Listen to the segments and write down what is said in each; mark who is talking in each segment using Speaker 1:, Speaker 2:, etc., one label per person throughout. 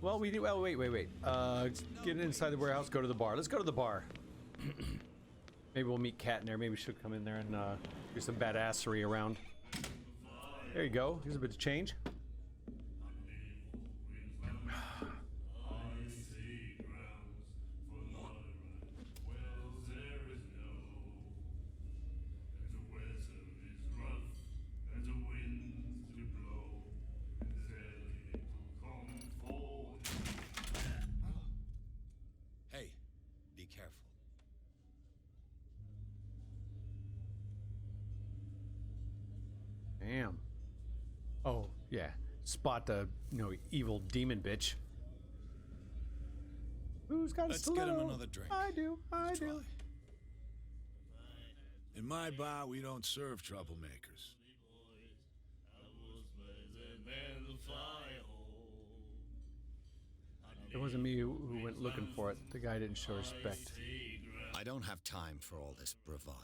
Speaker 1: Well, we do. Well, wait. Get inside the warehouse. Go to the bar. Let's go to the bar. Maybe we'll meet Kat in there. Maybe she'll come in there and do some badassery around. There you go. Here's a bit of change.
Speaker 2: Hey, be careful.
Speaker 1: Damn. Oh, yeah. Spot the, evil demon bitch. Who's got a stiletto?
Speaker 2: Let's get him another drink.
Speaker 1: I do.
Speaker 2: In my bar, we don't serve troublemakers.
Speaker 1: It wasn't me who went looking for it. The guy didn't show respect.
Speaker 2: I don't have time for all this bravado.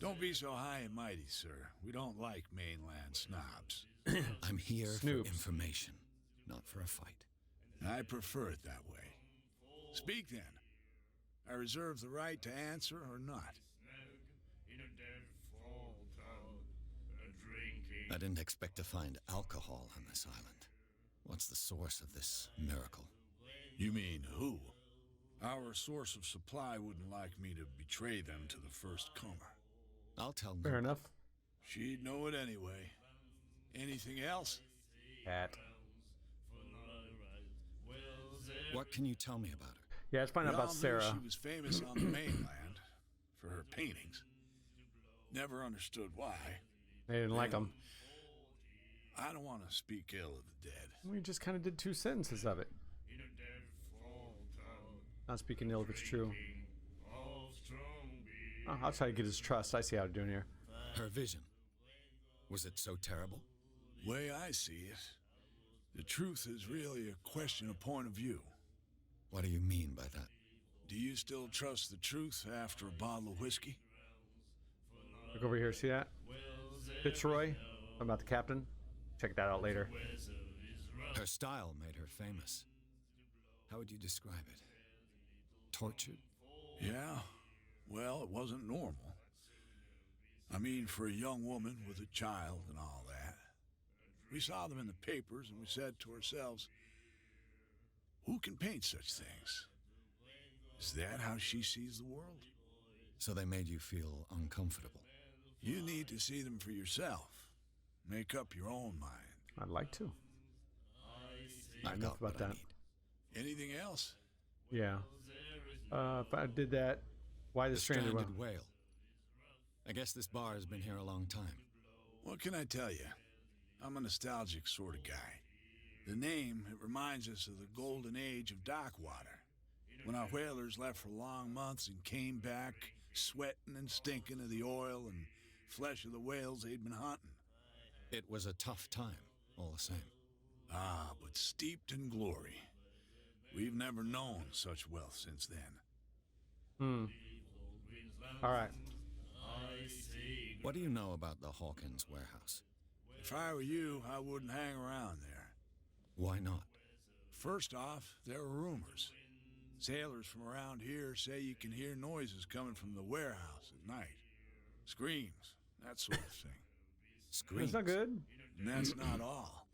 Speaker 2: Don't be so high and mighty, sir. We don't like mainland snobs. I'm here for information, not for a fight. I prefer it that way. Speak then. I reserve the right to answer or not. I didn't expect to find alcohol on this island. What's the source of this miracle? You mean who? Our source of supply wouldn't like me to betray them to the first comer. I'll tell them.
Speaker 1: Fair enough.
Speaker 2: She'd know it anyway. Anything else?
Speaker 1: Cat.
Speaker 2: What can you tell me about her?
Speaker 1: Yeah, let's find out about Sarah.
Speaker 2: She was famous on the mainland for her paintings. Never understood why.
Speaker 1: They didn't like them.
Speaker 2: I don't want to speak ill of the dead.
Speaker 1: We just kind of did 2 sentences of it. Not speaking ill if it's true. Oh, I'll try to get his trust. I see how to do it here.
Speaker 2: Her vision. Was it so terrible? Way I see it, the truth is really a question of point of view. What do you mean by that? Do you still trust the truth after a bottle of whiskey?
Speaker 1: Look over here. See that? Fitzroy. I'm about the captain. Check that out later.
Speaker 2: Her style made her famous. How would you describe it? Tortured? Yeah. Well, it wasn't normal. I mean, for a young woman with a child and all that. We saw them in the papers and we said to ourselves, who can paint such things? Is that how she sees the world? So they made you feel uncomfortable. You need to see them for yourself. Make up your own mind.
Speaker 1: I'd like to.
Speaker 2: I
Speaker 1: enough about that.
Speaker 2: Anything else?
Speaker 1: Yeah. If I did that, why the stranded
Speaker 2: whale? I guess this bar has been here a long time. What can I tell you? I'm a nostalgic sort of guy. The name, it reminds us of the golden age of dock water. When our whalers left for long months and came back sweating and stinking of the oil and flesh of the whales they'd been hunting. It was a tough time, all the same. Ah, but steeped in glory. We've never known such wealth since then.
Speaker 1: All right.
Speaker 2: What do you know about the Hawkins warehouse? If I were you, I wouldn't hang around there. Why not? First off, there are rumors. Sailors from around here say you can hear noises coming from the warehouse at night. Screams, that sort of thing.
Speaker 1: That's
Speaker 2: Screams?
Speaker 1: not good.
Speaker 2: And that's not all.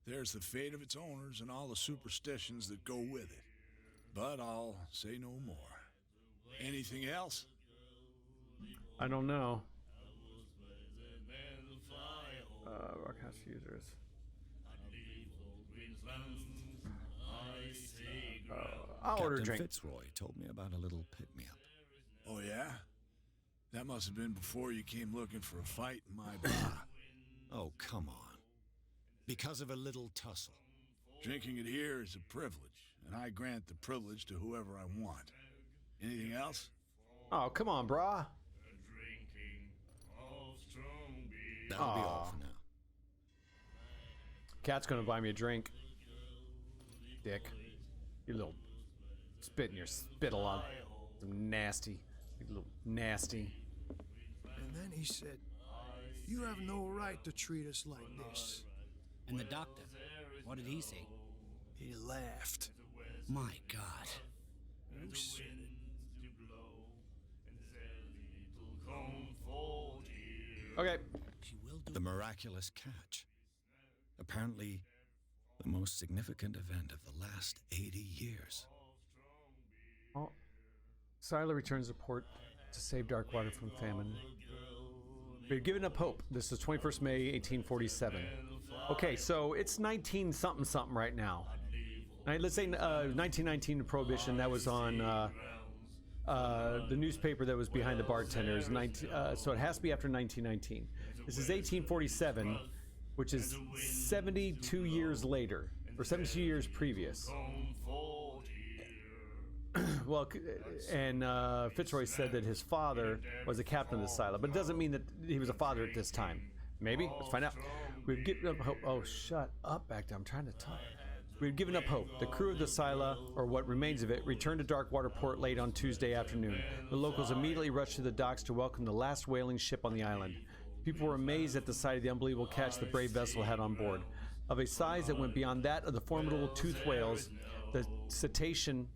Speaker 2: There's the fate of its owners and all the superstitions that go with it. But I'll say no more. Anything else?
Speaker 1: I don't know. Rockhouse users. I'll order a drink.
Speaker 2: Fitzroy told me about a little pick-me-up. Oh, yeah? That must have been before you came looking for a fight in my bar. Oh, come on. Because of a little tussle. Drinking it here is a privilege, and I grant the privilege to whoever I want. Anything else?
Speaker 1: Oh, come on, brah.
Speaker 2: That'll be all for now.
Speaker 1: Cat's gonna buy me a drink. Dick. You little spitting your spittle on. Some nasty. You little nasty.
Speaker 3: And then he said, "You have no right to treat us like this."
Speaker 4: And the doctor, what did he say?
Speaker 3: He laughed.
Speaker 4: My God.
Speaker 3: Who said it?
Speaker 1: Okay.
Speaker 4: She will do.
Speaker 2: The miraculous catch. Apparently, the most significant event of the last 80 years.
Speaker 1: Oh. Scylla returns to port to save Darkwater from famine. We've given up hope. This is 21st May, 1847. Okay, so it's 19 something something right now. All right, let's say 1919 Prohibition. That was on the newspaper that was behind the bartenders. So it has to be after 1919. This is 1847, which is 72 years later, or 72 years previous. Well, and Fitzroy said that his father was a captain of the Scylla, but it doesn't mean that he was a father at this time. Maybe? Let's find out. We've given up hope. Oh, shut up back there. I'm trying to talk. We've given up hope. The crew of the Scylla, or what remains of it, returned to Darkwater Port late on Tuesday afternoon. The locals immediately rushed to the docks to welcome the last whaling ship on the island. People were amazed at the sight of the unbelievable catch the brave vessel had on board. Of a size that went beyond that of the formidable toothed whales, the cetacean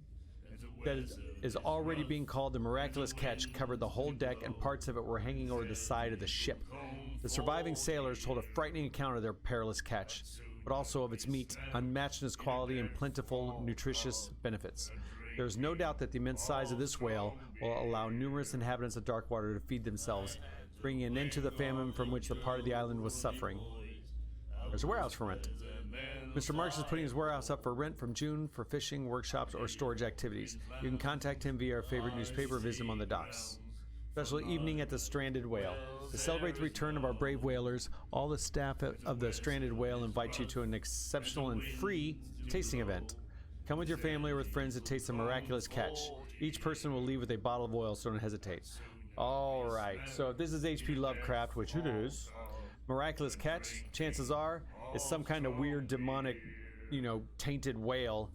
Speaker 1: that is already being called the miraculous catch covered the whole deck, and parts of it were hanging over the side of the ship. The surviving sailors told a frightening account of their perilous catch, but also of its meat, unmatched in its quality and plentiful, nutritious benefits. There is no doubt that the immense size of this whale will allow numerous inhabitants of Darkwater to feed themselves, bringing an end to the famine from which the part of the island was suffering. There's a warehouse for rent. Mr. Marks is putting his warehouse up for rent from June for fishing, workshops, or storage activities. You can contact him via our favorite newspaper or visit him on the docks. Special evening at the Stranded Whale. To celebrate the return of our brave whalers, all the staff of the Stranded Whale invite you to an exceptional and free tasting event. Come with your family or with friends to taste the miraculous catch. Each person will leave with a bottle of oil, so don't hesitate. All right, so if this is H.P. Lovecraft, which it is, miraculous catch, chances are, is some kind of weird demonic, tainted whale.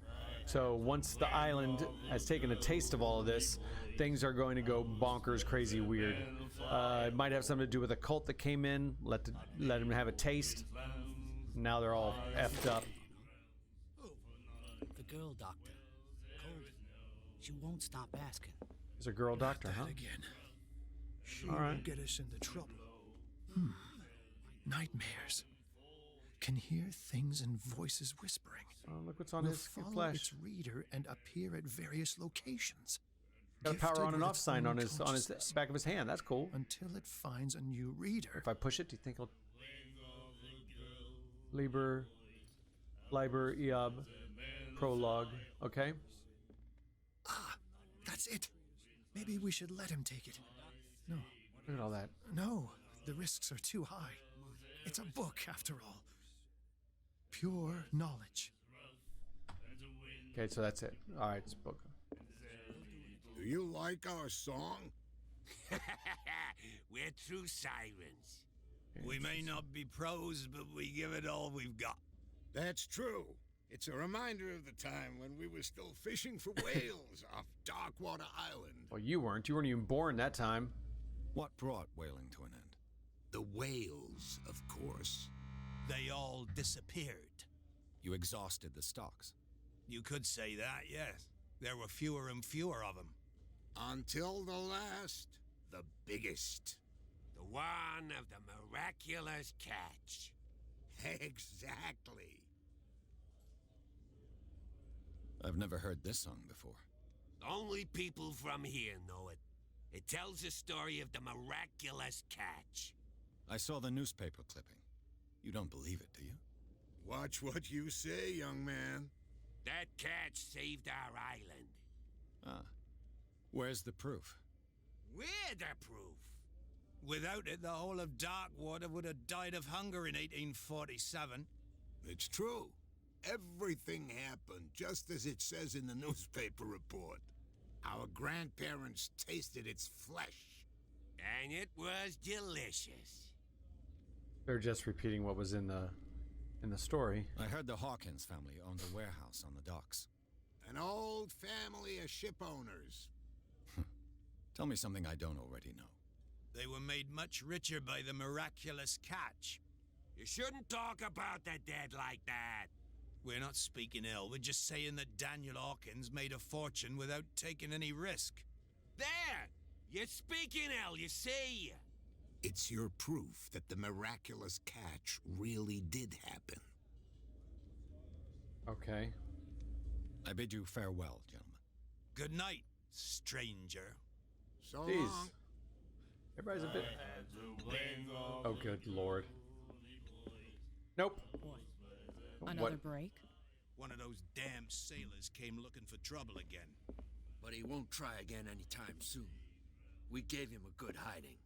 Speaker 1: So once the island has taken a taste of all of this, things are going to go bonkers, crazy, weird. It might have something to do with a cult that came in, let them have a taste. Now they're all effed up.
Speaker 4: The girl doctor. Cold. She won't stop asking.
Speaker 1: There's a girl doctor,
Speaker 3: That
Speaker 1: huh?
Speaker 3: again. She
Speaker 1: All
Speaker 3: will
Speaker 1: right.
Speaker 3: get us into trouble. Nightmares. Can hear things and voices whispering.
Speaker 1: Oh, look what's on
Speaker 3: Will
Speaker 1: his
Speaker 3: follow
Speaker 1: flash.
Speaker 3: its reader and appear at various locations.
Speaker 1: Got a power
Speaker 3: Gifted
Speaker 1: on and
Speaker 3: with
Speaker 1: off
Speaker 3: its
Speaker 1: sign
Speaker 3: own
Speaker 1: on his
Speaker 3: consciousness,
Speaker 1: back of his hand. That's cool.
Speaker 3: until it finds a new reader.
Speaker 1: If I push it, do you think it'll... Liber Eob, prologue. Okay.
Speaker 3: Ah, that's it. Maybe we should let him take it. No,
Speaker 1: Look at all that.
Speaker 3: no, the risks are too high. It's a book, after all. Pure knowledge.
Speaker 1: Okay, so that's it. All right, it's a book.
Speaker 5: Do you like our song?
Speaker 6: We're true sirens. We may not be pros, but we give it all we've got.
Speaker 5: That's true. It's a reminder of the time when we were still fishing for whales off Darkwater Island.
Speaker 1: Well, you weren't. You weren't even born that time.
Speaker 2: What brought whaling to an end?
Speaker 6: The whales, of course. They all disappeared.
Speaker 2: You exhausted the stocks.
Speaker 6: You could say that, yes. There were fewer and fewer of them.
Speaker 5: Until the last, the biggest.
Speaker 6: The one of the miraculous catch.
Speaker 5: Exactly.
Speaker 2: I've never heard this song before.
Speaker 6: Only people from here know it. It tells the story of the miraculous catch.
Speaker 2: I saw the newspaper clipping. You don't believe it, do you?
Speaker 5: Watch what you say, young man.
Speaker 6: That catch saved our island.
Speaker 2: Ah. Where's the proof?
Speaker 6: We're the proof. Without it, the whole of Darkwater would have died of hunger in 1847.
Speaker 5: It's true. Everything happened just as it says in the newspaper report. Our grandparents tasted its flesh.
Speaker 6: And it was delicious.
Speaker 1: They're just repeating what was in the story.
Speaker 2: I heard the Hawkins family owned a warehouse on the docks.
Speaker 5: An old family of ship owners.
Speaker 2: Tell me something I don't already know.
Speaker 6: They were made much richer by the miraculous catch. You shouldn't talk about the dead like that. We're not speaking ill. We're just saying that Daniel Hawkins made a fortune without taking any risk.
Speaker 7: There! You're speaking ill, you see!
Speaker 5: It's your proof that the miraculous catch really did happen.
Speaker 1: Okay.
Speaker 2: I bid you farewell, gentlemen.
Speaker 6: Good night, stranger.
Speaker 5: So
Speaker 1: Jeez.
Speaker 5: long.
Speaker 1: Everybody's a bit... Oh, good lord. Nope.
Speaker 8: Another
Speaker 1: What?
Speaker 8: break?
Speaker 6: One of those damn sailors came looking for trouble again.
Speaker 7: But he won't try again anytime soon. We gave him a good hiding.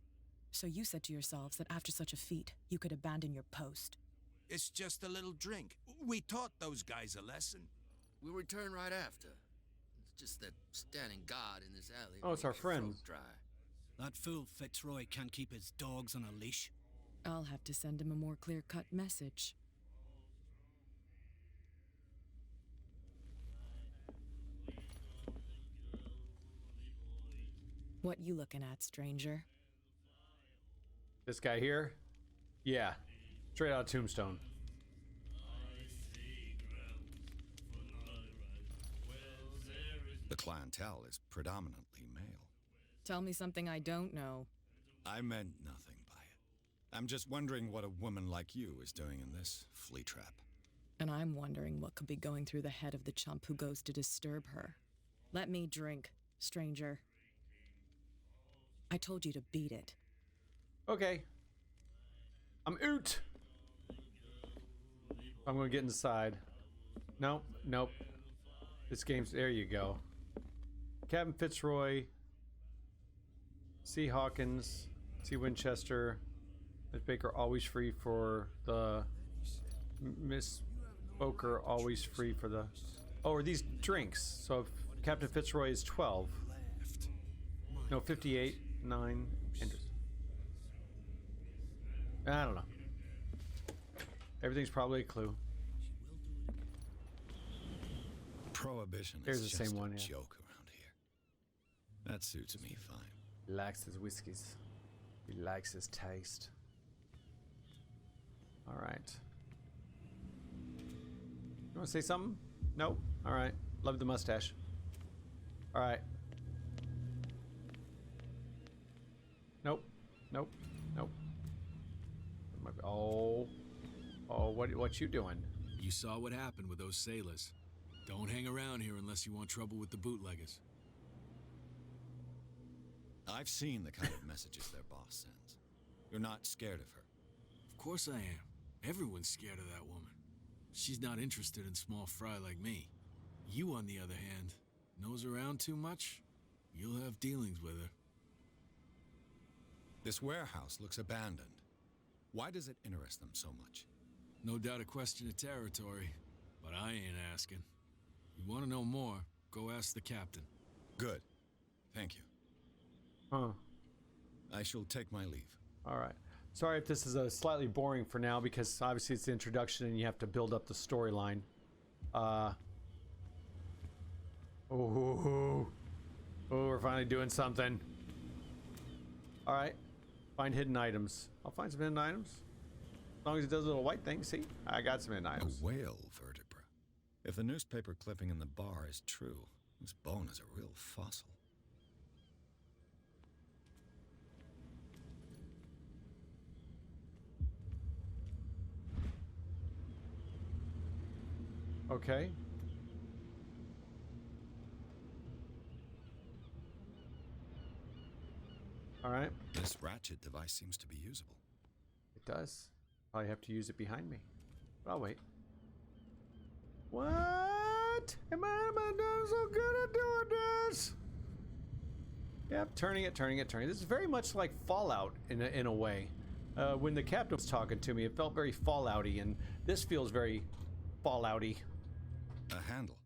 Speaker 8: So you said to yourselves that after such a feat, you could abandon your post.
Speaker 6: It's just a little drink. We taught those guys a lesson.
Speaker 7: We'll return right after. It's just that standing guard in this alley.
Speaker 1: Oh, it's our
Speaker 7: makes your throat
Speaker 1: friend.
Speaker 7: Dry.
Speaker 4: That fool Fitzroy can't keep his dogs on a leash.
Speaker 8: I'll have to send him a more clear-cut message. What you looking at, stranger?
Speaker 1: This guy here? Yeah. Straight out of Tombstone.
Speaker 2: The clientele is predominantly male.
Speaker 8: Tell me something I don't know.
Speaker 2: I meant nothing by it. I'm just wondering what a woman like you is doing in this flea trap.
Speaker 8: And I'm wondering what could be going through the head of the chump who goes to disturb her. Let me drink, stranger. I told you to beat it.
Speaker 1: Okay. I'm out. I'm gonna get inside. Nope, nope. This game's... There you go. Captain Fitzroy. C. Hawkins. C. Winchester. Miss Baker always free for the... Miss Boker always free for the... Oh, are these drinks? So if Captain Fitzroy is 12. No, 58, 9, Anderson. I don't know. Everything's probably a clue.
Speaker 2: Prohibition
Speaker 1: Here's
Speaker 2: is
Speaker 1: the
Speaker 2: just
Speaker 1: same one,
Speaker 2: a
Speaker 1: yeah.
Speaker 2: joke around here. That suits me fine.
Speaker 1: He likes his whiskeys. He likes his taste. All right. You want to say something? Nope. All right. Love the mustache. All right. Nope. Nope. Nope. Oh. Oh, what you doing?
Speaker 9: You saw what happened with those sailors. Don't hang around here unless you want trouble with the bootleggers.
Speaker 2: I've seen the kind of messages their boss sends. You're not scared of her.
Speaker 9: Of course I am. Everyone's scared of that woman. She's not interested in small fry like me. You, on the other hand, nose around too much, you'll have dealings with her.
Speaker 2: This warehouse looks abandoned. Why does it interest them so much?
Speaker 9: No doubt a question of territory, but I ain't asking. You want to know more, go ask the captain.
Speaker 2: Good. Thank you.
Speaker 1: Huh.
Speaker 2: I shall take my leave.
Speaker 1: All right. Sorry if this is a slightly boring for now, because obviously it's the introduction and you have to build up the storyline. Oh, we're finally doing something. All right. Find hidden items. I'll find some hidden items. As long as it does a little white thing. See? I got some hidden items.
Speaker 2: A whale vertebra. If the newspaper clipping in the bar is true, this bone is a real fossil.
Speaker 1: Okay. All right.
Speaker 2: This ratchet device seems to be usable.
Speaker 1: It does. Probably have to use it behind me. But I'll wait. What? Am I doing so good at doing this? Yep, turning it. This is very much like Fallout in a way. When the captain was talking to me, it felt very Fallouty, and this feels very Fallouty.
Speaker 2: A handle.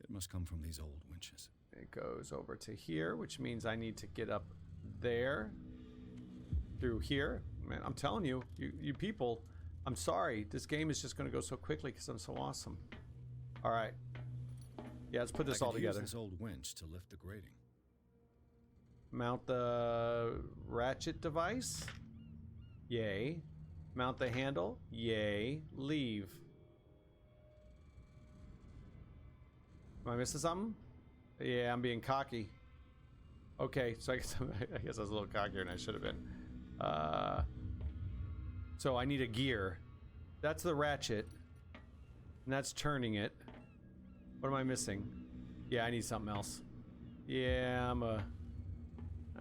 Speaker 2: It must come from these old winches.
Speaker 1: It goes over to here, which means I need to get up there through here. Man, I'm telling you, you people, I'm sorry. This game is just going to go so quickly because I'm so awesome. All right. Yeah, let's put this all together.
Speaker 2: Use this old winch to lift the grating.
Speaker 1: Mount the ratchet device. Yay. Mount the handle. Yay. Leave. Am I missing something? Yeah, I'm being cocky. Okay, so I guess I was a little cockier than I should have been. So I need a gear. That's the ratchet. And that's turning it. What am I missing? Yeah, I need something else. Yeah,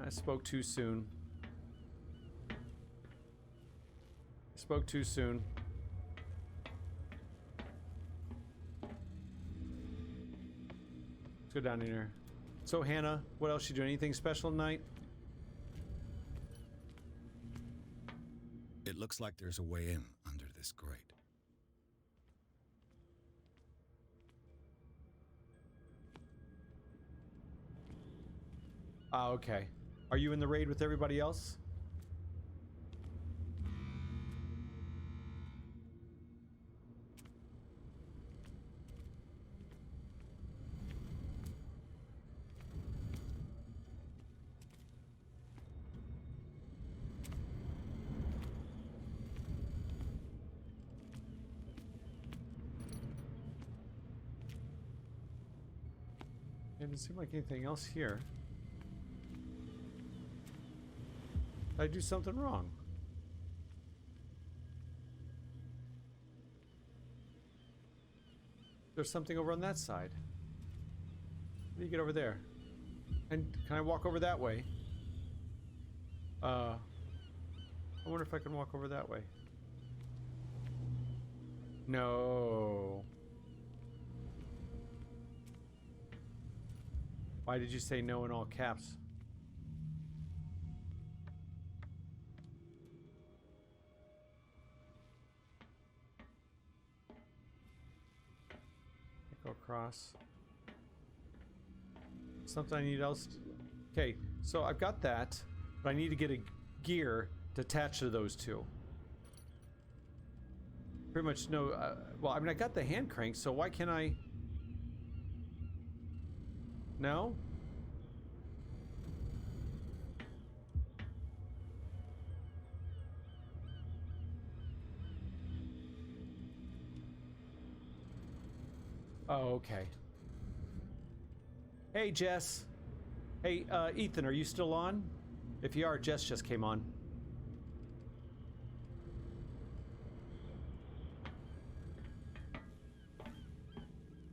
Speaker 1: I spoke too soon. Spoke too soon. Let's go down in here. So Hannah, what else you doing? Anything special tonight?
Speaker 2: It looks like there's a way in under this grate.
Speaker 1: Ah, okay. Are you in the raid with everybody else? It doesn't seem like anything else here. Did I do something wrong? There's something over on that side. How do you get over there? And can I walk over that way? I wonder if I can walk over that way. No. Why did you say no in all caps? Go across. Something I need else. Okay, so I've got that, but I need to get a gear to attach to those two. Pretty much no. Well, I mean, I got the hand crank, so why can't I? No? Oh, okay. Hey, Jess. Hey, Ethan, are you still on? If you are, Jess just came on.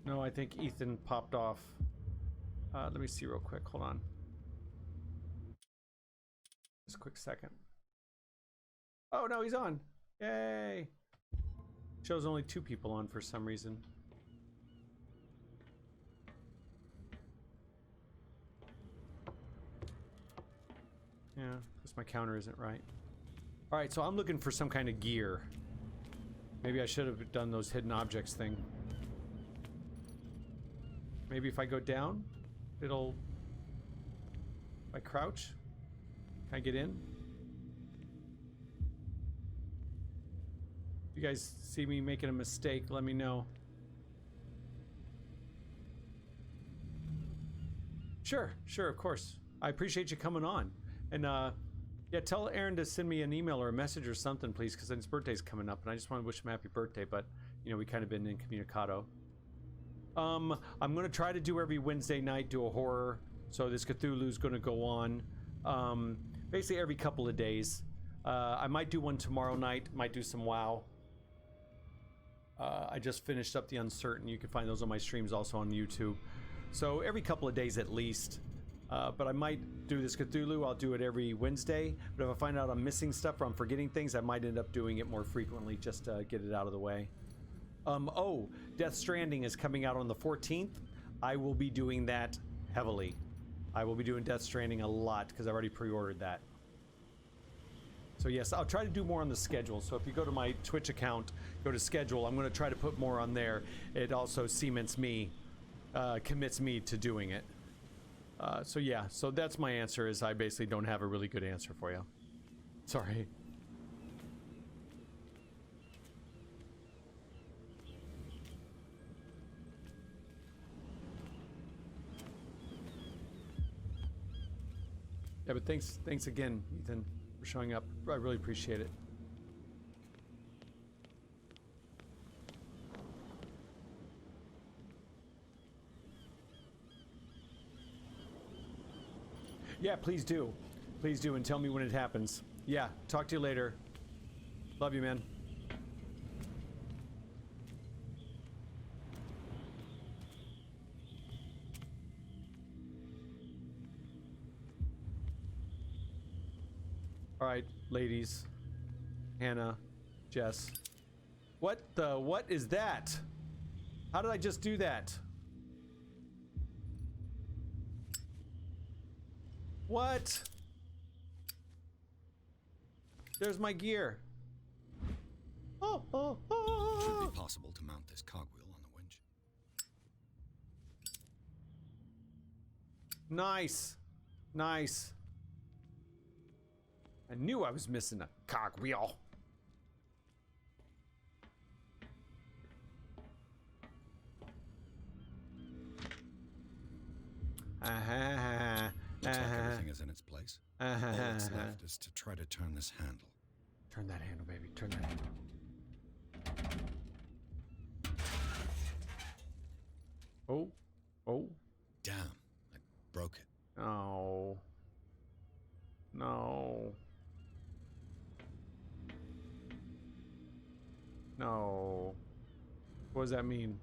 Speaker 1: No, I think Ethan popped off. Let me see real quick. Hold on. Just a quick second. Oh, no, he's on. Yay. Shows only 2 people on for some reason. Yeah, because my counter isn't right. Alright, so I'm looking for some kind of gear. Maybe I should have done those hidden objects thing. Maybe if I go down, it'll... If I crouch, can I get in? If you guys see me making a mistake, let me know. Sure, of course. I appreciate you coming on. And yeah, tell Aaron to send me an email or a message or something, please, because his birthday's coming up, and I just want to wish him a happy birthday. But you know, we kind of been incommunicado. I'm gonna try to do every Wednesday night, do a horror. So this Cthulhu's gonna go on, basically every couple of days. I might do one tomorrow night. Might do some WoW. I just finished up the Uncertain. You can find those on my streams, also on YouTube. So every couple of days at least. But I might do this Cthulhu. I'll do it every Wednesday. But if I find out I'm missing stuff or I'm forgetting things, I might end up doing it more frequently just to get it out of the way. Oh, Death Stranding is coming out on the 14th. I will be doing that heavily. I will be doing Death Stranding a lot because I've already pre-ordered that. So yes, I'll try to do more on the schedule. So if you go to my Twitch account, go to schedule, I'm going to try to put more on there. It also cements me, commits me to doing it. So yeah, so that's my answer, is I basically don't have a really good answer for you. Sorry. Yeah, but thanks again, Ethan, for showing up. I really appreciate it. Yeah, please do. Please do, and tell me when it happens. Yeah, talk to you later. Love you, man. All right, ladies. Hannah, Jess. What is that? How did I just do that? What? There's my gear. Oh.
Speaker 2: Should be possible to mount this cogwheel on the winch.
Speaker 1: Nice. Nice. I knew I was missing a cogwheel.
Speaker 2: Looks like everything is in its place. All that's left is to try to turn this handle.
Speaker 1: Turn that handle, baby. Turn that handle. Oh.
Speaker 2: Damn, I broke it.
Speaker 1: No. No. No. What does that mean?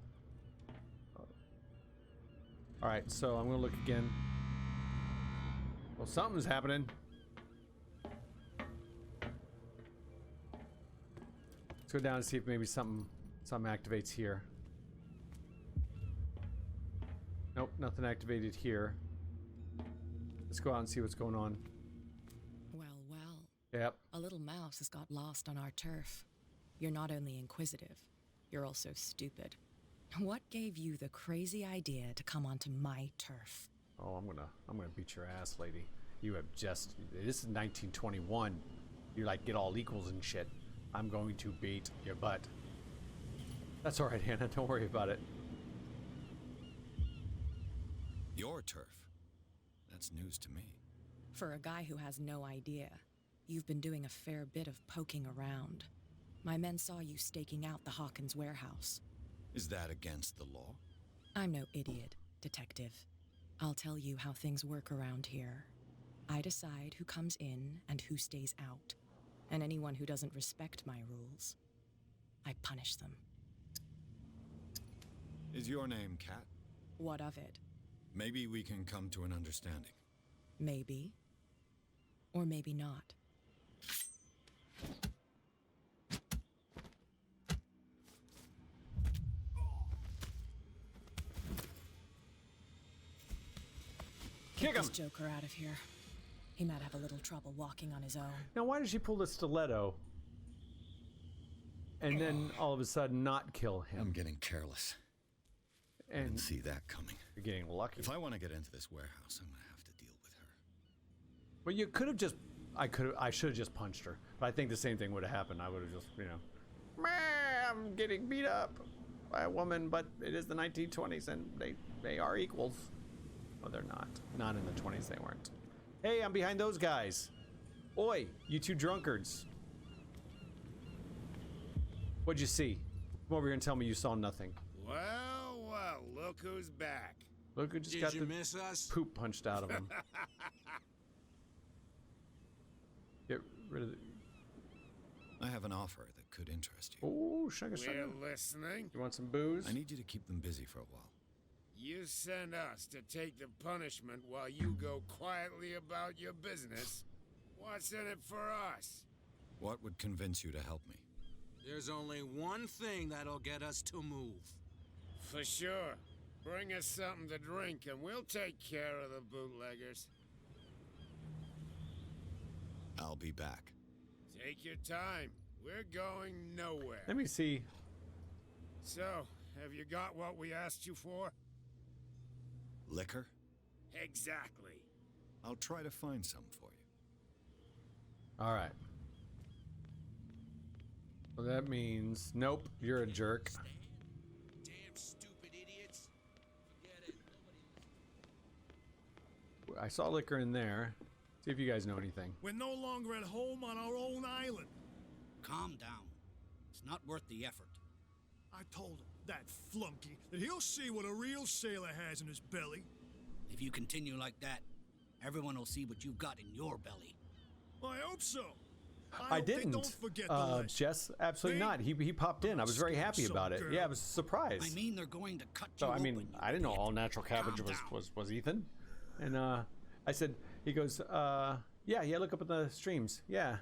Speaker 1: Alright, so I'm gonna look again. Well, something's happening. Let's go down and see if maybe something activates here. Nope, nothing activated here. Let's go out and see what's going on.
Speaker 8: Well.
Speaker 1: Yep.
Speaker 8: A little mouse has got lost on our turf. You're not only inquisitive, you're also stupid. What gave you the crazy idea to come onto my turf?
Speaker 1: Oh, I'm gonna beat your ass, lady. You have just, this is 1921. You like get all equals and shit. I'm going to beat your butt. That's all right, Hannah. Don't worry about it.
Speaker 2: Your turf? That's news to me.
Speaker 8: For a guy who has no idea, you've been doing a fair bit of poking around. My men saw you staking out the Hawkins warehouse.
Speaker 2: Is that against the law?
Speaker 8: I'm no idiot, detective. I'll tell you how things work around here. I decide who comes in and who stays out. And anyone who doesn't respect my rules, I punish them.
Speaker 2: Is your name Kat?
Speaker 8: What of it?
Speaker 2: Maybe we can come to an understanding.
Speaker 8: Maybe. Or maybe not.
Speaker 1: Kick
Speaker 8: Get
Speaker 1: him!
Speaker 8: this joker out of here. He might have a little trouble walking on his own.
Speaker 1: Now, why did she pull the stiletto and then all of a sudden not kill him?
Speaker 2: I'm getting careless. I
Speaker 1: And
Speaker 2: didn't see that coming.
Speaker 1: you're getting lucky.
Speaker 2: If I want to get into this warehouse, I'm gonna have to deal with her.
Speaker 1: Well, you could have just. I should have just punched her. But I think the same thing would have happened. I would have just, "Meh, I'm getting beat up by a woman, but it is the 1920s and they are equals." Well, they're not. Not in the 20s, they weren't. Hey, I'm behind those guys. Oi, you two drunkards. What'd you see? Come over here and tell me you saw nothing.
Speaker 5: Well, look who's back.
Speaker 1: Look who just
Speaker 6: Did
Speaker 1: got
Speaker 6: you
Speaker 1: the
Speaker 6: miss us?
Speaker 1: poop punched out of him. Get rid of the...
Speaker 2: I have an offer that could interest you.
Speaker 1: Oh, sugar.
Speaker 5: We're listening.
Speaker 1: You want some booze?
Speaker 2: I need you to keep them busy for a while.
Speaker 5: You send us to take the punishment while you go quietly about your business. What's in it for us?
Speaker 2: What would convince you to help me?
Speaker 6: There's only one thing that'll get us to move.
Speaker 5: For sure. Bring us something to drink and we'll take care of the bootleggers.
Speaker 2: I'll be back.
Speaker 5: Take your time. We're going nowhere.
Speaker 1: Let me see.
Speaker 5: So, have you got what we asked you for?
Speaker 2: Liquor?
Speaker 5: Exactly.
Speaker 2: I'll try to find some for you.
Speaker 1: All right. Well, that means nope. You're a jerk.
Speaker 6: Damn stupid idiots. Forget it.
Speaker 1: I saw liquor in there. See if you guys know anything.
Speaker 3: We're no longer at home on our own island.
Speaker 4: Calm down. It's not worth the effort.
Speaker 3: I told him, that flunky, that he'll see what a real sailor has in his belly.
Speaker 4: If you continue like that, Everyone will see what you've got in your belly.
Speaker 3: I hope so.
Speaker 1: I
Speaker 3: hope they
Speaker 1: didn't.
Speaker 3: don't forget the list.
Speaker 1: Jess, absolutely
Speaker 3: They
Speaker 1: not. He popped in. I was very happy
Speaker 3: some
Speaker 1: about it.
Speaker 3: girl.
Speaker 1: Yeah, I was surprised.
Speaker 4: I mean, they're going to cut
Speaker 1: So
Speaker 4: you
Speaker 1: I
Speaker 4: open.
Speaker 1: mean,
Speaker 4: You
Speaker 1: I didn't know
Speaker 4: idiot.
Speaker 1: all natural cabbage
Speaker 4: Calm
Speaker 1: was Ethan, and I said, he goes, yeah, look up in the streams, yeah,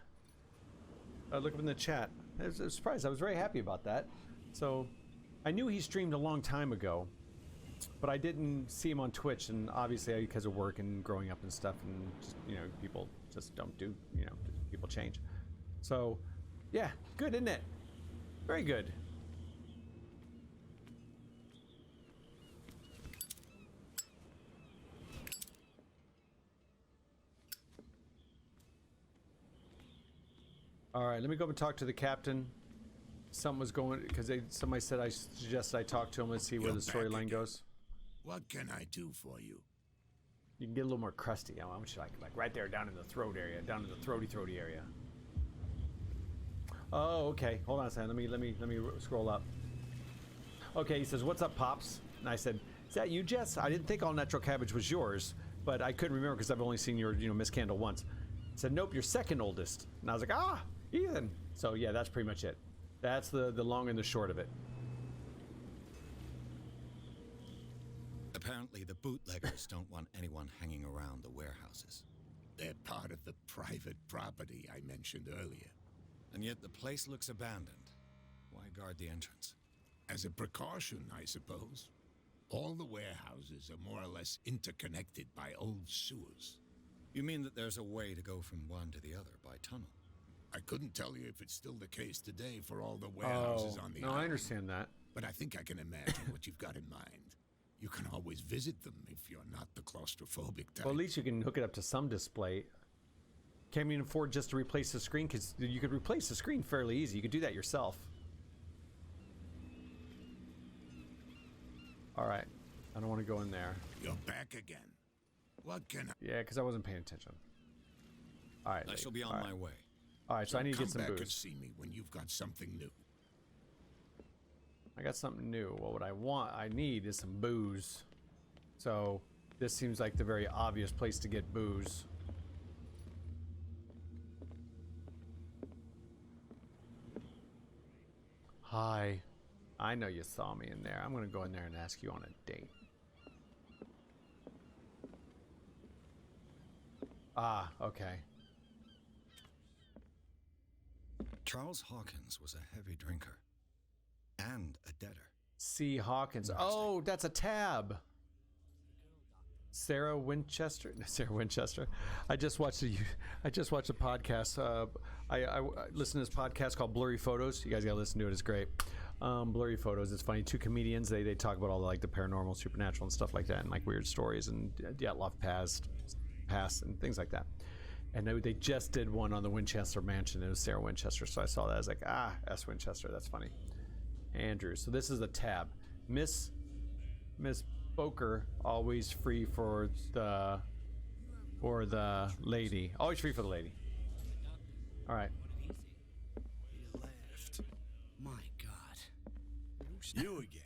Speaker 1: look up in the chat. I was surprised. I was very happy about that. So I knew he streamed a long time ago, but I didn't see him on Twitch, and obviously because of work and growing up and stuff, and just, people just don't do, people change. So yeah, good, isn't it? Very good. All right, let me go up and talk to the captain. Something was going because somebody said I suggested I talk to him and see where the storyline goes.
Speaker 5: What can I do for you?
Speaker 1: You can get a little more crusty. How much like right there, down in the throat area, down in the throaty area. Oh, okay. Hold on a second. Let me scroll up. Okay, he says, "What's up, pops?" And I said, "Is that you, Jess? I didn't think all natural cabbage was yours, but I couldn't remember because I've only seen your Miss Candle once." He said, "Nope, you're second oldest." And I was like, "Ah, Ethan." So yeah, that's pretty much it. That's the long and the short of it.
Speaker 7: Apparently, the bootleggers don't want anyone hanging around the warehouses.
Speaker 5: They're part of the private property I mentioned earlier.
Speaker 7: And yet the place looks abandoned. Why guard the entrance?
Speaker 5: As a precaution, I suppose. All the warehouses are more or less interconnected by old sewers.
Speaker 7: You mean that there's a way to go from one to the other by tunnel?
Speaker 5: I couldn't tell you if it's still the case today for all the warehouses on the
Speaker 1: no,
Speaker 5: island.
Speaker 1: I understand that.
Speaker 5: But I think I can imagine what you've got in mind. You can always visit them if you're not the claustrophobic type.
Speaker 1: Well, at least you can hook it up to some display. Can't even afford just to replace the screen, because you could replace the screen fairly easy. You could do that yourself. All right, I don't want to go in there.
Speaker 5: You're back again. What can I...
Speaker 1: Yeah, because I wasn't paying attention. All right,
Speaker 7: I shall be on my way.
Speaker 1: All right, so I need to get some
Speaker 5: Come back and
Speaker 1: booze.
Speaker 5: see me when you've got something new.
Speaker 1: I got something new. Well, what I need is some booze. So this seems like the very obvious place to get booze. Hi. I know you saw me in there. I'm gonna go in there and ask you on a date. Ah, okay.
Speaker 7: Charles Hawkins was a heavy drinker. And a debtor.
Speaker 1: C. Hawkins. Oh, that's a tab. Sarah Winchester. Sarah Winchester. I just watched a podcast. I listened to this podcast called Blurry Photos. You guys gotta listen to it. It's great. Blurry Photos. It's funny. Two comedians. They talk about all the paranormal, supernatural, and stuff like that, and like weird stories and Dyatlov past, and things like that. And they just did one on the Winchester Mansion. It was Sarah Winchester. So I saw that. I was like, S. Winchester. That's funny. Andrew. So this is the tab. Miss Boker, always free for the lady. Always free for the lady. All right.
Speaker 4: He laughed. My God.
Speaker 2: You again.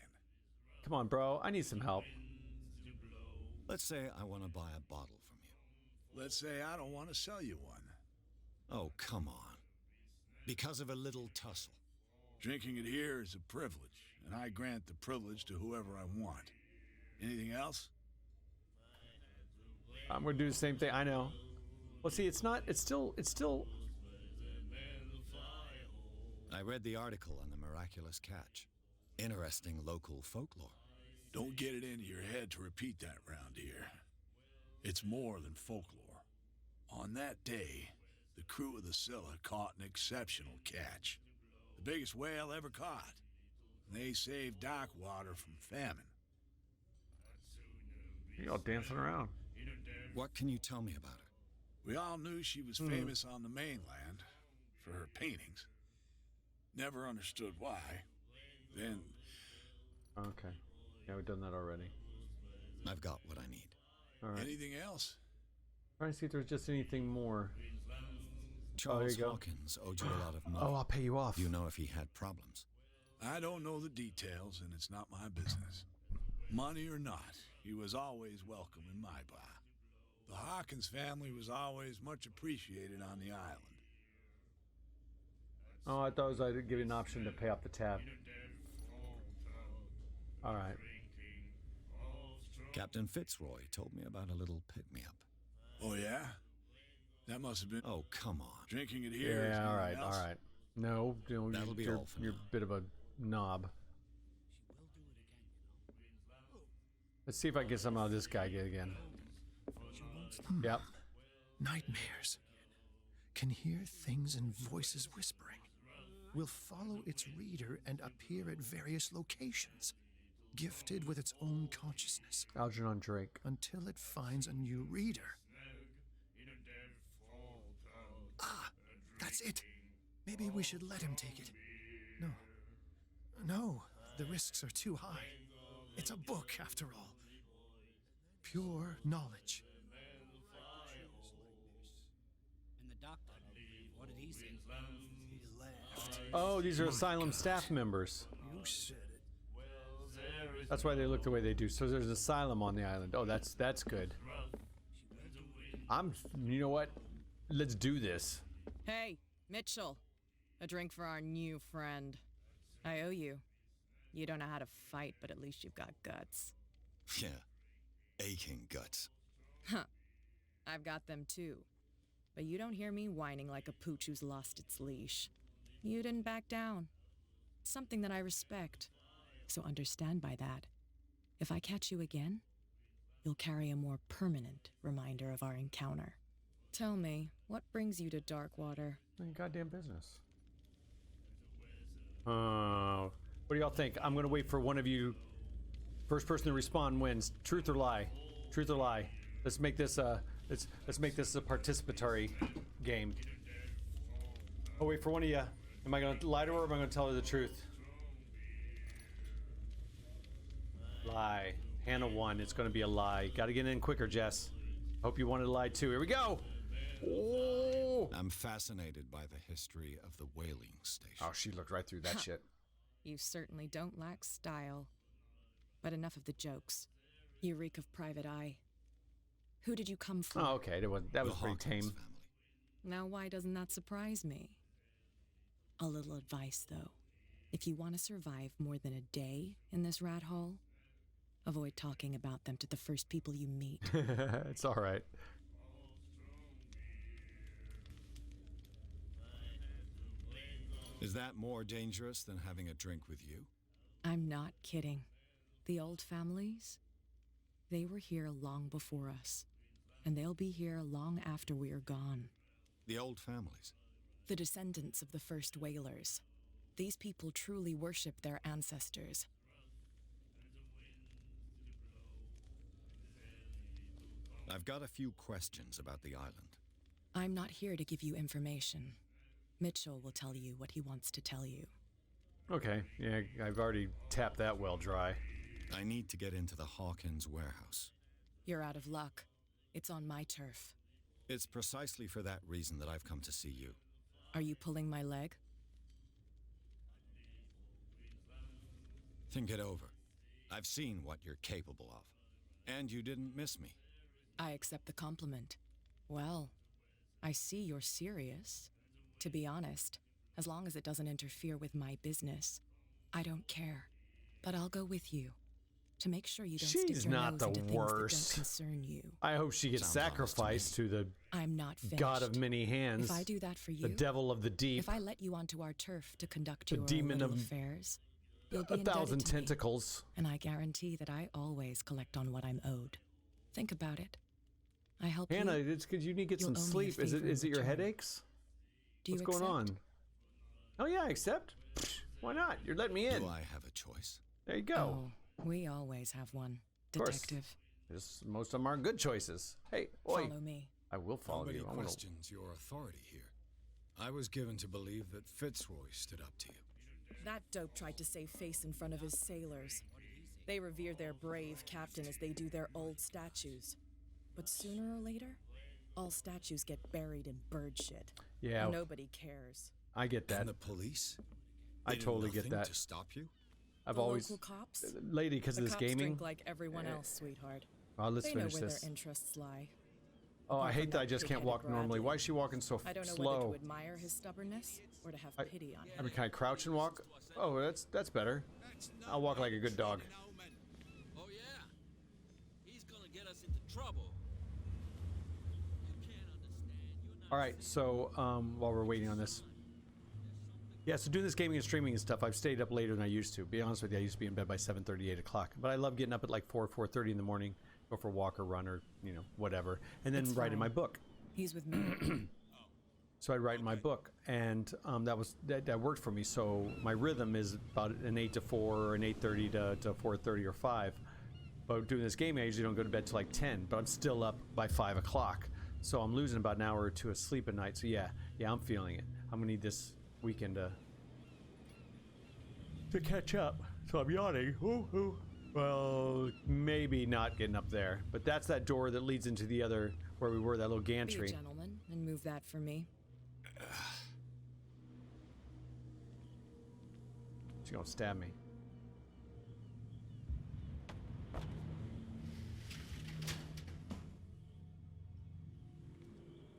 Speaker 1: Come on, bro. I need some help.
Speaker 7: Let's say I want to buy a bottle from you.
Speaker 2: Let's say I don't want to sell you one.
Speaker 7: Oh, come on. Because of a little tussle.
Speaker 2: Drinking it here is a privilege, and I grant the privilege to whoever I want. Anything else?
Speaker 1: I'm gonna do the same thing. I know. Well, see, it's still.
Speaker 7: I read the article on the miraculous catch. Interesting local folklore.
Speaker 2: Don't get it into your head to repeat that round here. It's more than folklore. On that day, the crew of the Scylla caught an exceptional catch. The biggest whale ever caught. And they saved Darkwater from famine.
Speaker 1: You're all dancing around.
Speaker 7: What can you tell me about her?
Speaker 2: We all knew she was famous on the mainland for her paintings. Never understood why. Then...
Speaker 1: Okay. Yeah, we've done that already.
Speaker 7: I've got what I need.
Speaker 1: All right.
Speaker 2: Anything else?
Speaker 1: Trying to see if there's just anything more.
Speaker 7: Charles
Speaker 1: you go.
Speaker 7: Hawkins owed you a lot of money.
Speaker 1: Oh, I'll pay you off.
Speaker 7: You know if he had problems.
Speaker 2: I don't know the details, and it's not my business. Money or not, he was always welcome in my bar. The Hawkins family was always much appreciated on the island.
Speaker 1: Oh, I thought I'd give you an option to pay off the tab. All right.
Speaker 7: Captain Fitzroy told me about a little pick-me-up.
Speaker 2: Oh, yeah? That must have been...
Speaker 7: Oh, come on.
Speaker 2: Drinking it here.
Speaker 1: Yeah, all right, all right. No,
Speaker 7: That'll be all for
Speaker 1: you're
Speaker 7: now.
Speaker 1: a bit of a knob. Let's see if I can get some out of this guy again. Yep.
Speaker 3: Nightmares. Can hear things and voices whispering. Will follow its reader and appear at various locations, gifted with its own consciousness.
Speaker 1: Algernon Drake.
Speaker 3: Until it finds a new reader. Ah, that's it. Maybe we should let him take it. No. No, the risks are too high. It's a book, after all. Pure knowledge.
Speaker 4: And the doctor, what did he say?
Speaker 3: He laughed.
Speaker 1: Oh, these are Asylum staff members.
Speaker 3: You said it.
Speaker 1: That's why they look the way they do. So there's an asylum on the island. Oh, that's good. You know what? Let's do this.
Speaker 8: Hey, Mitchell. A drink for our new friend. I owe you. You don't know how to fight, but at least you've got guts.
Speaker 7: Yeah. Aching guts.
Speaker 8: Huh. I've got them too. But you don't hear me whining like a pooch who's lost its leash. You didn't back down. It's something that I respect. So understand by that. If I catch you again, you'll carry a more permanent reminder of our encounter. Tell me, what brings you to Darkwater?
Speaker 1: Your goddamn business. What do y'all think? I'm gonna wait for one of you. First person to respond wins. Truth or lie? Truth or lie? Let's make this let's make this a participatory game. I'll wait for one of you. Am I gonna lie to her or am I gonna tell her the truth? Lie. Hannah won. It's gonna be a lie. Gotta get in quicker, Jess. Hope you wanted to lie too. Here we go. Oh!
Speaker 7: I'm fascinated by the history of the whaling station.
Speaker 1: Oh, she looked right through that shit.
Speaker 8: You certainly don't lack style. But enough of the jokes. You reek of private eye. Who did you come for?
Speaker 1: Oh, okay. That was pretty
Speaker 7: Hawkins
Speaker 1: tame.
Speaker 7: family.
Speaker 8: Now why doesn't that surprise me? A little advice, though. If you want to survive more than a day in this rat hole, avoid talking about them to the first people you meet.
Speaker 1: It's all right.
Speaker 7: Is that more dangerous than having a drink with you?
Speaker 8: I'm not kidding. The old families, they were here long before us, and they'll be here long after we are gone.
Speaker 7: The old families?
Speaker 8: The descendants of the first whalers. These people truly worship their ancestors.
Speaker 7: I've got a few questions about the island.
Speaker 8: I'm not here to give you information. Mitchell will tell you what he wants to tell you.
Speaker 1: Okay. Yeah, I've already tapped that well dry.
Speaker 7: I need to get into the Hawkins warehouse.
Speaker 8: You're out of luck. It's on my turf.
Speaker 7: It's precisely for that reason that I've come to see you.
Speaker 8: Are you pulling my leg?
Speaker 7: Think it over. I've seen what you're capable of. And you didn't miss me.
Speaker 8: I accept the compliment. Well, I see you're serious. To be honest, as long as it doesn't interfere with my business, I don't care. But I'll go with you. To make sure you don't
Speaker 1: She's
Speaker 8: stick your
Speaker 1: not
Speaker 8: nose
Speaker 1: the
Speaker 8: into things that
Speaker 1: worst.
Speaker 8: don't concern you.
Speaker 1: I hope she gets
Speaker 7: Sounds honest to
Speaker 1: sacrificed to the
Speaker 8: I'm not finished.
Speaker 1: god of many hands.
Speaker 8: If I do that for you,
Speaker 1: the devil of the deep.
Speaker 8: if I let you onto our turf to conduct
Speaker 1: The
Speaker 8: your
Speaker 1: demon
Speaker 8: little
Speaker 1: of
Speaker 8: affairs, you'll be
Speaker 1: 1,000
Speaker 8: indebted to me.
Speaker 1: tentacles.
Speaker 8: And I guarantee that I always collect on what I'm owed. Think about it. I help
Speaker 1: Hannah,
Speaker 8: you.
Speaker 1: it's because you need to get
Speaker 8: You'll
Speaker 1: some
Speaker 8: owe me a
Speaker 1: sleep. Is it
Speaker 8: favor in
Speaker 1: your
Speaker 8: return.
Speaker 1: headaches?
Speaker 8: Do you
Speaker 1: What's going
Speaker 8: accept?
Speaker 1: on? Oh yeah, I accept. Why not? You're letting me in.
Speaker 7: Do I have a choice?
Speaker 1: There you go.
Speaker 8: Oh, we always have one,
Speaker 1: course.
Speaker 8: detective.
Speaker 1: Most of them aren't good choices. Hey, oi.
Speaker 8: Follow me.
Speaker 1: I will follow
Speaker 2: Nobody
Speaker 1: you. I wanna-
Speaker 2: questions your authority here. I was given to believe that Fitzroy stood up to you.
Speaker 8: That dope tried to save face in front of his sailors. They revere their brave captain as they do their old statues. But sooner or later, all statues get buried in bird shit.
Speaker 1: Yeah,
Speaker 8: And nobody cares.
Speaker 1: I get that.
Speaker 2: And the police?
Speaker 1: I
Speaker 2: They did
Speaker 1: totally get
Speaker 2: nothing
Speaker 1: that.
Speaker 2: to stop you?
Speaker 1: I've
Speaker 8: The
Speaker 1: always,
Speaker 8: local cops?
Speaker 1: lady, because
Speaker 8: The
Speaker 1: of this
Speaker 8: cops
Speaker 1: gaming.
Speaker 8: drink like everyone else, sweetheart.
Speaker 1: Oh, let's
Speaker 8: They know
Speaker 1: finish
Speaker 8: where
Speaker 1: this.
Speaker 8: their interests lie.
Speaker 1: Oh, I
Speaker 8: Apart
Speaker 1: hate
Speaker 8: from
Speaker 1: that I
Speaker 8: that
Speaker 1: just can't
Speaker 8: pig-headed
Speaker 1: walk normally.
Speaker 8: Bradley.
Speaker 1: Why is she walking so
Speaker 8: I don't know whether
Speaker 1: slow?
Speaker 8: to admire his stubbornness or to have pity on him.
Speaker 1: I mean, can I crouch and walk? Oh, that's better. I'll walk like a good dog.
Speaker 9: Oh yeah, he's gonna get us into trouble. You can't understand. You're not
Speaker 1: All right, so while we're waiting on this, yeah, so doing this gaming and streaming and stuff, I've stayed up later than I used to. Be honest with you, I used to be in bed by 7:30, 8 o'clock. But I love getting up at like 4:30 in the morning, go for a walk or run or whatever, and then
Speaker 8: It's
Speaker 1: write in my
Speaker 8: fine.
Speaker 1: book.
Speaker 8: He's with me.
Speaker 1: So I'd write in my book, and that worked for me. So my rhythm is about an 8 to 4 or an 8:30 to 4:30 or 5. But doing this game, I usually don't go to bed till like 10, but I'm still up by 5 o'clock. So I'm losing about an hour or two of sleep at night. So yeah, I'm feeling it. I'm gonna need this weekend to catch up. So I'm yawning. Ooh. Well, maybe not getting up there, but that's that door that leads into the other where we were, that little
Speaker 8: Be a
Speaker 1: gantry.
Speaker 8: gentleman and move that for me.
Speaker 1: She's gonna stab me.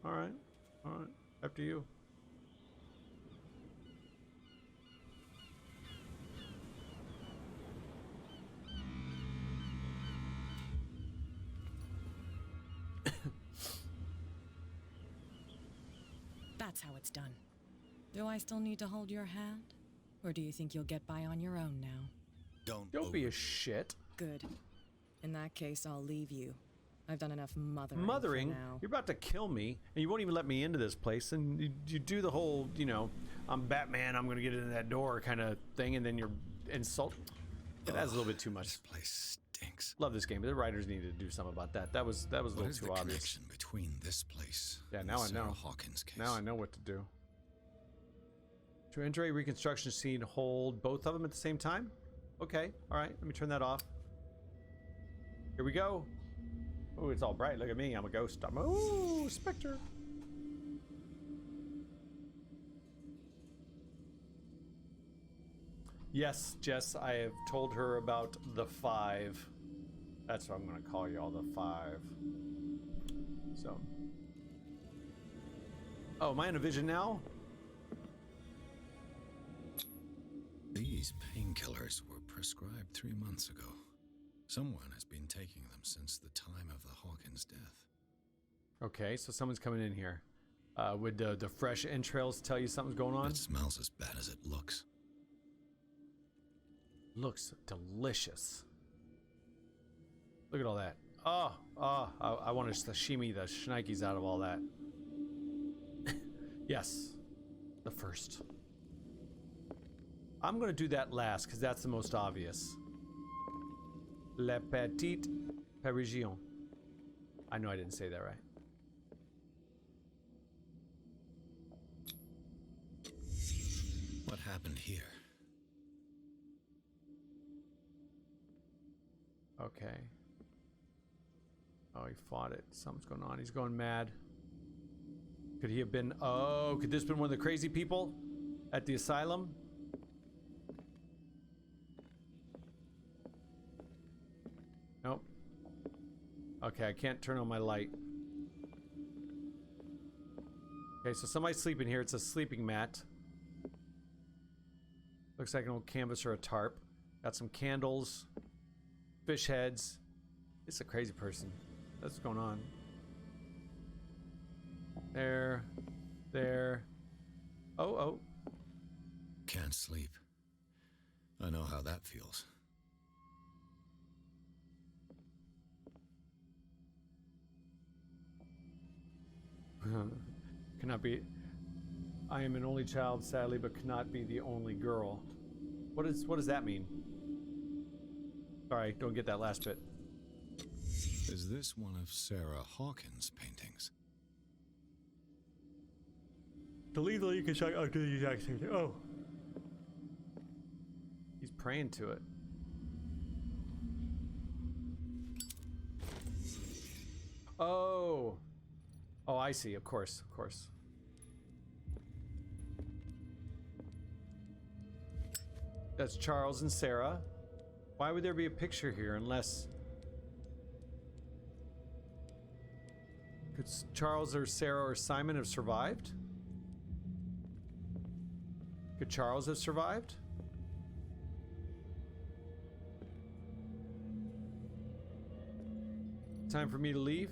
Speaker 1: All right. Up to you.
Speaker 8: That's how it's done. Do I still need to hold your hand? Or do you think you'll get by on your own now?
Speaker 1: Don't be a shit.
Speaker 8: Good. In that case, I'll leave you. I've done enough mothering.
Speaker 1: Mothering?
Speaker 8: For now.
Speaker 1: You're about to kill me, and you won't even let me into this place. And you do the whole, I'm Batman, I'm gonna get into that door kind of thing, and then you're insult. That's a little bit too much.
Speaker 7: This place stinks.
Speaker 1: Love this game, but the writers needed to do something about that. That was a
Speaker 7: What
Speaker 1: little
Speaker 7: is
Speaker 1: too
Speaker 7: the
Speaker 1: obvious.
Speaker 7: connection between this place
Speaker 1: Yeah,
Speaker 7: and
Speaker 1: now
Speaker 7: the
Speaker 1: I
Speaker 7: Sarah
Speaker 1: know.
Speaker 7: Hawkins case?
Speaker 1: Now I know what to do. To enter a reconstruction scene, hold both of them at the same time? Okay, all right, let me turn that off. Here we go. Oh, it's all bright. Look at me. I'm a ghost. Ooh, Spectre. Yes, Jess, I have told her about the 5. That's what I'm going to call y'all, the 5. So. Oh, am I in a vision now?
Speaker 7: These painkillers were prescribed 3 months ago. Someone has been taking them since the time of the Hawkins death.
Speaker 1: Okay, so someone's coming in here. Would the fresh entrails tell you something's going on?
Speaker 7: It smells as bad as it looks.
Speaker 1: Looks delicious. Look at all that. I want to sashimi the shnikes out of all that. Yes, the first. I'm going to do that last because that's the most obvious. Le Petit Parisien. I know I didn't say that right.
Speaker 7: What happened here?
Speaker 1: Okay. Oh, he fought it. Something's going on. He's going mad. Could he have been... Oh, could this have been one of the crazy people at the asylum? Nope. Okay, I can't turn on my light. Okay, so somebody's sleeping here. It's a sleeping mat. Looks like an old canvas or a tarp. Got some candles. Fish heads. It's a crazy person. That's what's going on. There. Oh.
Speaker 7: Can't sleep. I know how that feels.
Speaker 1: Cannot be. I am an only child, sadly, but cannot be the only girl. What does that mean? Sorry, don't get that last bit.
Speaker 7: Is this one of Sarah Hawkins' paintings?
Speaker 1: To legally, you can check. Oh, do the exact same thing. Oh. He's praying to it. Oh. Oh, I see. Of course. That's Charles and Sarah. Why would there be a picture here unless... Could Charles or Sarah or Simon have survived? Could Charles have survived? Time for me to leave?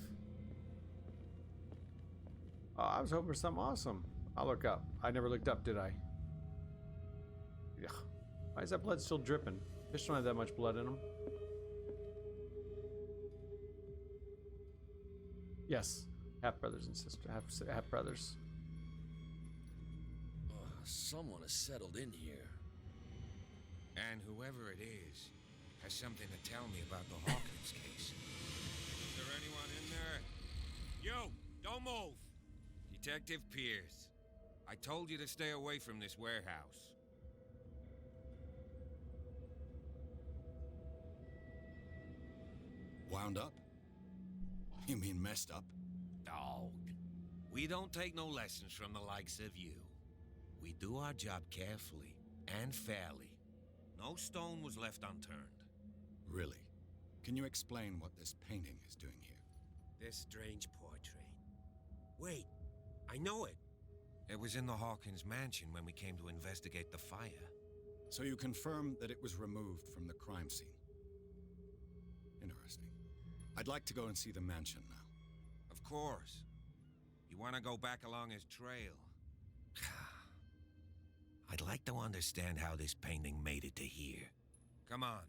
Speaker 1: Oh, I was hoping for something awesome. I'll look up. I never looked up, did I? Yeah. Why is that blood still dripping? Fish don't have that much blood in them. Yes. Half brothers and sisters. Half brothers.
Speaker 10: Someone has settled in here.
Speaker 6: And whoever it is has something to tell me about the Hawkins case. Is there anyone in there? You! Don't move! Detective Pierce. I told you to stay away from this warehouse.
Speaker 2: Wound up? You mean messed up?
Speaker 6: Dog. We don't take no lessons from the likes of you. We do our job carefully and fairly. No stone was left unturned.
Speaker 2: Really? Can you explain what this painting is doing here?
Speaker 6: This strange portrait. Wait, I know it. It was in the Hawkins mansion when we came to investigate the fire.
Speaker 2: So you confirm that it was removed from the crime scene? Interesting. I'd like to go and see the mansion now.
Speaker 6: Of course. You want to go back along his trail? I'd like to understand how this painting made it to here. Come on.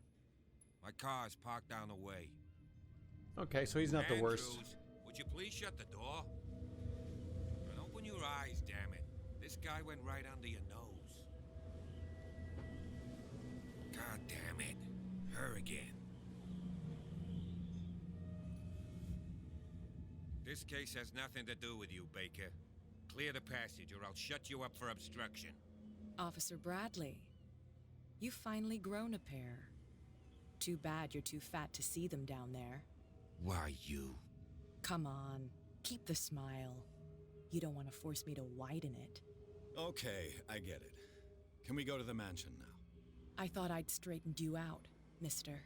Speaker 6: My car's parked down the way.
Speaker 1: Okay, so he's not the worst.
Speaker 6: Andrews, would you please shut the door? And open your eyes, damn it. This guy went right under your nose. God damn it. Her again. This case has nothing to do with you, Baker. Clear the passage or I'll shut you up for obstruction.
Speaker 8: Officer Bradley, you've finally grown a pair. Too bad you're too fat to see them down there.
Speaker 6: Why, you?
Speaker 8: Come on, keep the smile. You don't want to force me to widen it.
Speaker 2: Okay, I get it. Can we go to the mansion now?
Speaker 8: I thought I'd straightened you out, mister.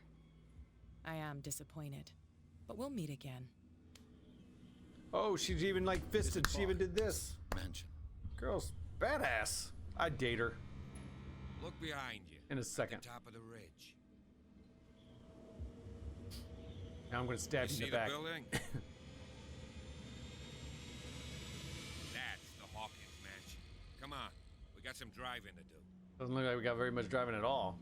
Speaker 8: I am disappointed, but we'll meet again.
Speaker 1: Oh, she's even like fisted. She even did this.
Speaker 2: Mansion.
Speaker 1: Girl's badass. I'd date her.
Speaker 6: Look behind you.
Speaker 1: In a second.
Speaker 6: At the top of the ridge.
Speaker 1: Now I'm gonna stab you in the back.
Speaker 6: Building? That's the Hawkins mansion. Come on, we got some driving to do.
Speaker 1: Doesn't look like we got very much driving at all.